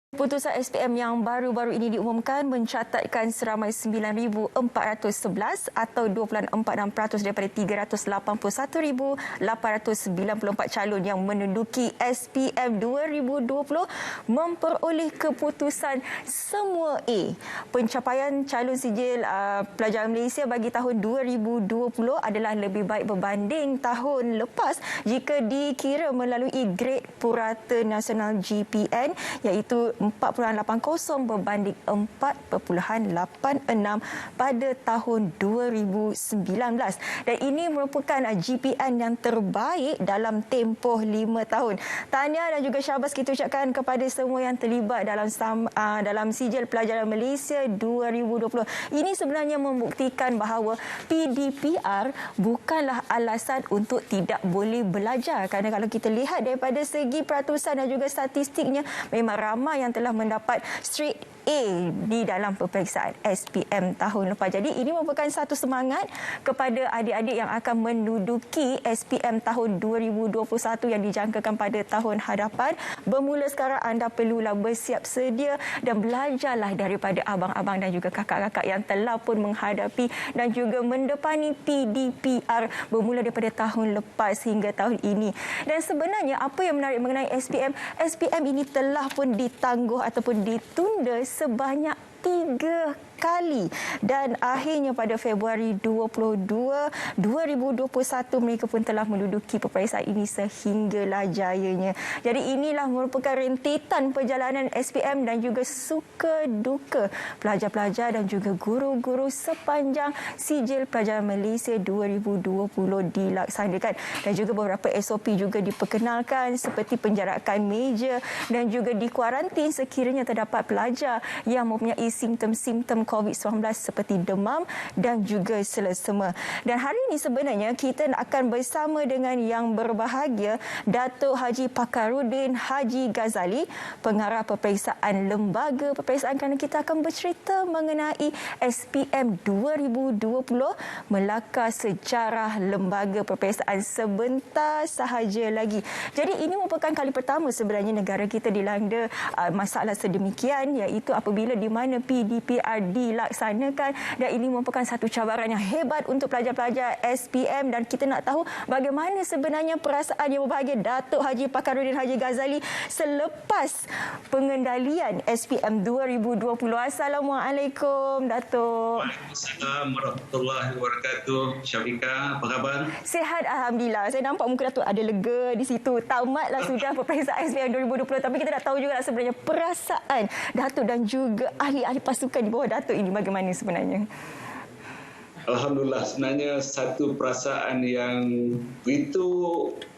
Putusan SPM yang baru-baru ini diumumkan mencatatkan seramai 9,411 atau 2.46% daripada 381,894 calon yang menduduki SPM 2020 memperoleh keputusan semua A. Pencapaian calon sijil pelajar Malaysia bagi tahun 2020 adalah lebih baik berbanding tahun lepas jika dikira melalui grade purata nasional GPN iaitu 4.80 berbanding 4.86 pada tahun 2019. Dan ini merupakan GPN yang terbaik dalam tempoh 5 tahun. Tahniah dan juga syabas kita ucapkan kepada semua yang terlibat dalam sijil pelajaran Malaysia 2020. Ini sebenarnya membuktikan bahawa PDPR bukanlah alasan untuk tidak boleh belajar. Kerana kalau kita lihat daripada segi peratusan dan juga statistiknya, memang ramai yang telah mendapat straight A di dalam peperiksaan SPM tahun lepas. Jadi ini merupakan satu semangat kepada adik-adik yang akan menduduki SPM tahun 2021 yang dijangkakan pada tahun hadapan. Bermula sekarang anda perlulah bersiap sedia dan belajarlah daripada abang-abang dan juga kakak-kakak yang telah pun menghadapi dan juga mendepani PDPR bermula daripada tahun lepas hingga tahun ini. Dan sebenarnya apa yang menarik mengenai SPM ini telah pun ditangguh ataupun ditunda sebanyak 3 kali dan akhirnya pada Februari 2021 mereka pun telah menduduki peperiksaan ini sehinggalah jayanya. Jadi inilah merupakan rentetan perjalanan SPM dan juga suka duka pelajar-pelajar dan juga guru-guru sepanjang sijil pelajaran Malaysia 2020 dilaksanakan. Dan juga beberapa SOP juga diperkenalkan seperti penjarakan meja dan juga dikuarantin sekiranya terdapat pelajar yang mempunyai simptom-simptom COVID-19 seperti demam dan juga selesema. Dan hari ini sebenarnya kita akan bersama dengan yang berbahagia Datuk Haji Pakarudin Haji Ghazali, pengarah peperiksaan lembaga peperiksaan, kerana kita akan bercerita mengenai SPM 2020 melakar sejarah lembaga peperiksaan sebentar sahaja lagi. Jadi ini merupakan kali pertama sebenarnya negara kita dilanda masalah sedemikian, iaitu apabila di mana PDPR dilaksanakan, dan ini merupakan satu cabaran yang hebat untuk pelajar-pelajar SPM. Dan kita nak tahu bagaimana sebenarnya perasaan yang berbahagia Datuk Haji Pakarudin Haji Ghazali selepas pengendalian SPM 2020. Assalamualaikum Datuk. Waalaikumsalam warahmatullahi wabarakatuh. Syafika, apa khabar? Sihat alhamdulillah. Saya nampak muka Datuk ada lega di situ. Tamatlah sudah peperiksaan SPM 2020, tapi kita nak tahu juga sebenarnya perasaan Datuk dan juga ahli-ahli pasukan di bawah Datuk ini bagaimana sebenarnya? Alhamdulillah, sebenarnya satu perasaan yang begitu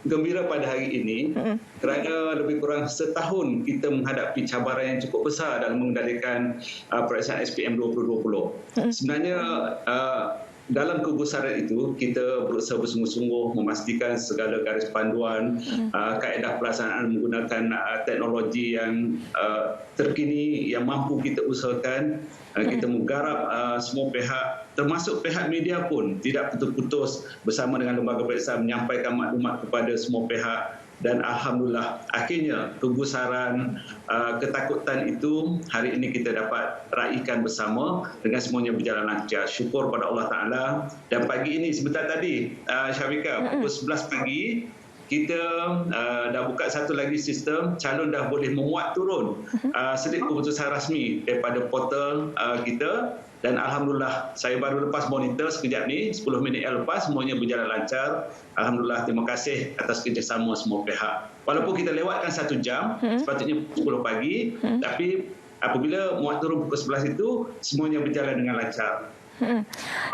gembira pada hari ini kerana lebih kurang setahun kita menghadapi cabaran yang cukup besar dalam mengendalikan peperiksaan SPM 2020. Sebenarnya dalam kegusaran itu kita berusaha bersungguh-sungguh memastikan segala garis panduan, kaedah pelaksanaan menggunakan teknologi yang terkini yang mampu kita usahakan. Kita menggarap semua pihak, termasuk pihak media pun tidak putus-putus bersama dengan lembaga peperiksaan menyampaikan maklumat kepada semua pihak. Dan alhamdulillah akhirnya kegusaran ketakutan itu hari ini kita dapat raikan bersama dengan semuanya berjalan lancar. Syukur pada Allah Ta'ala. Dan pagi ini sebentar tadi Syafika, pukul 11 pagi kita dah buka satu lagi sistem, calon dah boleh memuat turun slip keputusan rasmi daripada portal kita. Dan alhamdulillah saya baru lepas monitor sekejap ni, 10 minit yang lepas semuanya berjalan lancar. Alhamdulillah, terima kasih atas kerjasama semua pihak. Walaupun kita lewatkan 1 jam, sepatutnya 10 pagi, tapi apabila muat turun pukul 11 itu semuanya berjalan dengan lancar.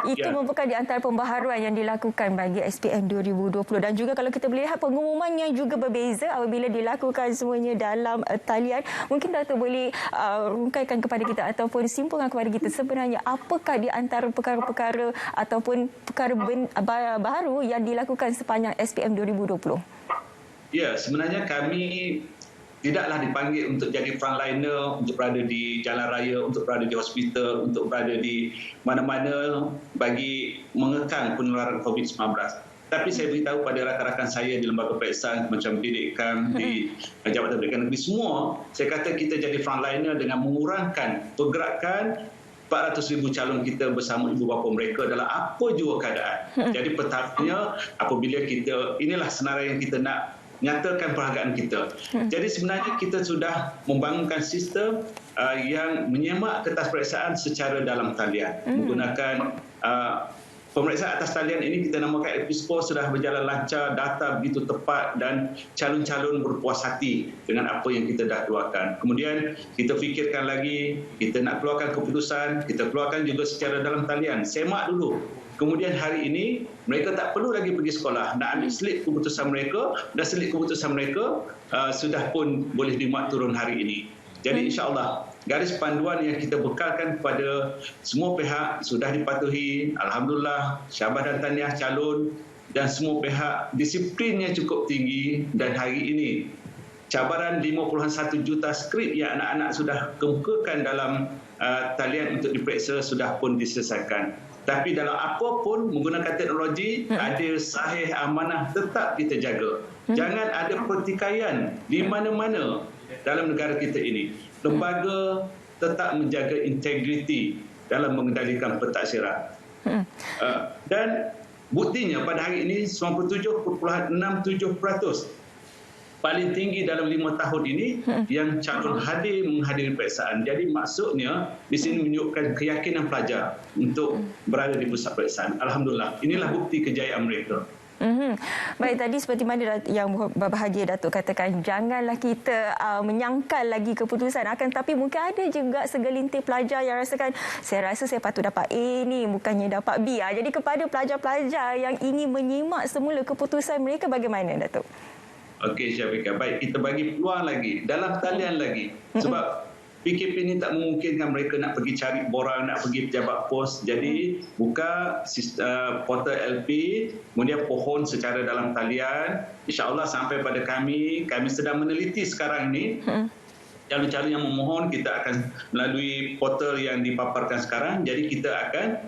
Itu merupakan di antara pembaharuan yang dilakukan bagi SPM 2020. Dan juga kalau kita melihat pengumumannya juga berbeza apabila dilakukan semuanya dalam talian. Mungkin Datuk boleh rungkaikan kepada kita ataupun simpulkan kepada kita sebenarnya apakah di antara perkara-perkara ataupun perkara baru yang dilakukan sepanjang SPM 2020? Ya, sebenarnya kami tidaklah dipanggil untuk jadi frontliner, untuk berada di jalan raya, untuk berada di hospital, untuk berada di mana-mana bagi mengekang penularan COVID-19. Tapi saya beritahu pada rakan-rakan saya di lembaga peperiksaan macam pendidikan, di Jabatan Pendidikan Negeri semua, saya kata kita jadi frontliner dengan mengurangkan pergerakan 400,000 calon kita bersama ibu bapa mereka dalam apa jua keadaan. Jadi pertamanya apabila inilah senarai yang kita nak nyatakan perhargaan kita. Jadi sebenarnya kita sudah membangunkan sistem yang menyemak kertas peperiksaan secara dalam talian menggunakan pemeriksaan atas talian ini kita namakan LP-Score sudah berjalan lancar, data begitu tepat dan calon-calon berpuas hati dengan apa yang kita dah keluarkan. Kemudian kita fikirkan lagi, kita nak keluarkan keputusan, kita keluarkan juga secara dalam talian. Semak dulu. Kemudian hari ini mereka tak perlu lagi pergi sekolah, nak ambil slip keputusan mereka dan slip keputusan mereka sudah pun boleh dimuat turun hari ini. Jadi insya-Allah garis panduan yang kita bekalkan kepada semua pihak sudah dipatuhi. Alhamdulillah, syabas dan tahniah calon dan semua pihak disiplinnya cukup tinggi dan hari ini cabaran 5.1 juta skrip yang anak-anak sudah kemukakan dalam talian untuk diperiksa sudah pun diselesaikan. Tapi dalam apa pun menggunakan teknologi, adil, sahih, amanah tetap kita jaga. Jangan ada pertikaian di mana-mana dalam negara kita ini. Lembaga tetap menjaga integriti dalam mengendalikan pentaksiran. Dan buktinya pada hari ini 97.67% paling tinggi dalam 5 tahun ini yang calon hadir menghadiri peperiksaan. Jadi maksudnya di sini menunjukkan keyakinan pelajar untuk berada di pusat peperiksaan. Alhamdulillah, inilah bukti kejayaan mereka. Baik, tadi seperti mana yang berbahagia Datuk katakan, janganlah kita menyangkal lagi keputusan akan, tapi mungkin ada juga segelintir pelajar yang rasakan saya rasa saya patut dapat A ni bukannya dapat B. Jadi kepada pelajar-pelajar yang ingin menyimak semula keputusan mereka, bagaimana Datuk? Okey Syafiqah, baik, kita bagi peluang lagi dalam talian lagi sebab PKP ini tak memungkinkan mereka nak pergi cari borang, nak pergi pejabat pos. Jadi buka portal LP, kemudian pohon secara dalam talian. InsyaAllah sampai pada kami sedang meneliti sekarang ini calon-calon yang memohon, kita akan melalui portal yang dipaparkan sekarang. Jadi kita akan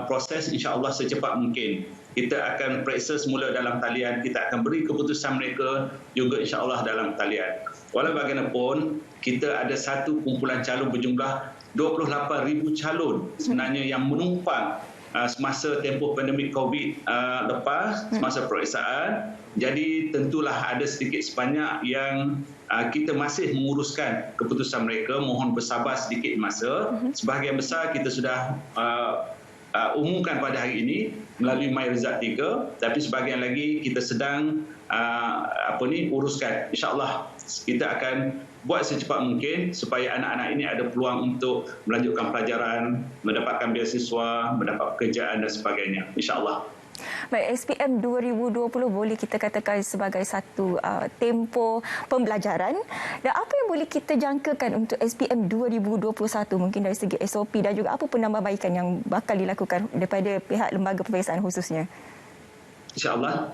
proses insyaAllah secepat mungkin. Kita akan periksa semula dalam talian, kita akan beri keputusan mereka juga insyaAllah dalam talian. Walau bagaimanapun, kita ada satu kumpulan calon berjumlah 28,000 calon sebenarnya yang menumpang semasa tempoh pandemik COVID lepas, semasa peperiksaan. Jadi tentulah ada sedikit sebanyak yang kita masih menguruskan keputusan mereka, mohon bersabar sedikit masa. Sebahagian besar kita sudah umumkan pada hari ini melalui My Result 3, tapi sebahagian lagi kita sedang uruskan. InsyaAllah kita akan buat secepat mungkin supaya anak-anak ini ada peluang untuk melanjutkan pelajaran, mendapatkan beasiswa, mendapat pekerjaan dan sebagainya. InsyaAllah. Baik, SPM 2020 boleh kita katakan sebagai satu tempoh pembelajaran, dan apa yang boleh kita jangkakan untuk SPM 2021 mungkin dari segi SOP dan juga apa penambahbaikan yang bakal dilakukan daripada pihak lembaga peperiksaan khususnya? InsyaAllah,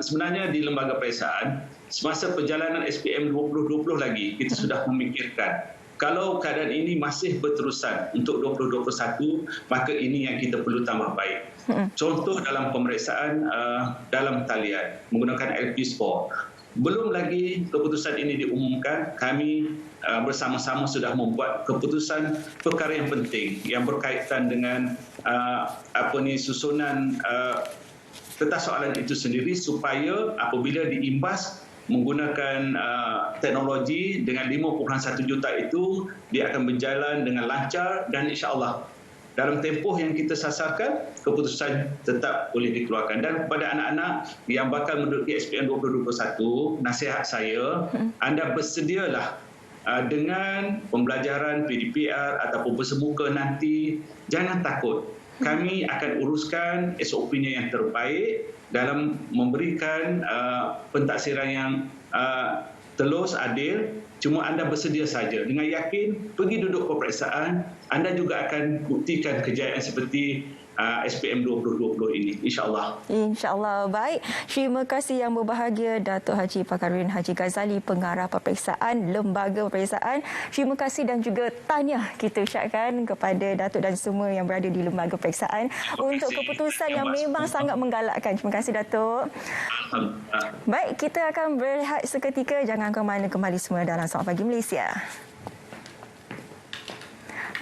sebenarnya di lembaga peperiksaan semasa perjalanan SPM 2020 lagi kita sudah memikirkan kalau keadaan ini masih berterusan untuk 2021, maka ini yang kita perlu tambah baik. Contoh dalam pemeriksaan dalam talian menggunakan LP-Score. Belum lagi keputusan ini diumumkan, kami bersama-sama sudah membuat keputusan perkara yang penting yang berkaitan dengan susunan kertas soalan itu sendiri supaya apabila diimbas menggunakan teknologi dengan 5.1 juta itu, dia akan berjalan dengan lancar dan insya-Allah dalam tempoh yang kita sasarkan, keputusan tetap boleh dikeluarkan. Dan kepada anak-anak yang bakal menduduki SPM 2021, nasihat saya, anda bersedialah dengan pembelajaran PDPR ataupun bersemuka nanti, jangan takut. Kami akan uruskan SOP-nya yang terbaik dalam memberikan pentaksiran yang telus, adil. Cuma anda bersedia saja. Dengan yakin, pergi duduk peperiksaan, anda juga akan buktikan kejayaan seperti SPM 2020 ini, insya-Allah. InsyaAllah. Baik. Terima kasih yang berbahagia Datuk Haji Fakhruddin Haji Ghazali, Pengarah Peperiksaan Lembaga Peperiksaan. Terima kasih dan juga tahniah kita ucapkan kepada Datuk dan semua yang berada di Lembaga Peperiksaan untuk keputusan yang memang sangat menggalakkan. Terima kasih Datuk. Baik, kita akan berehat seketika. Jangan ke mana, kembali semua dalam Selamat Pagi Malaysia.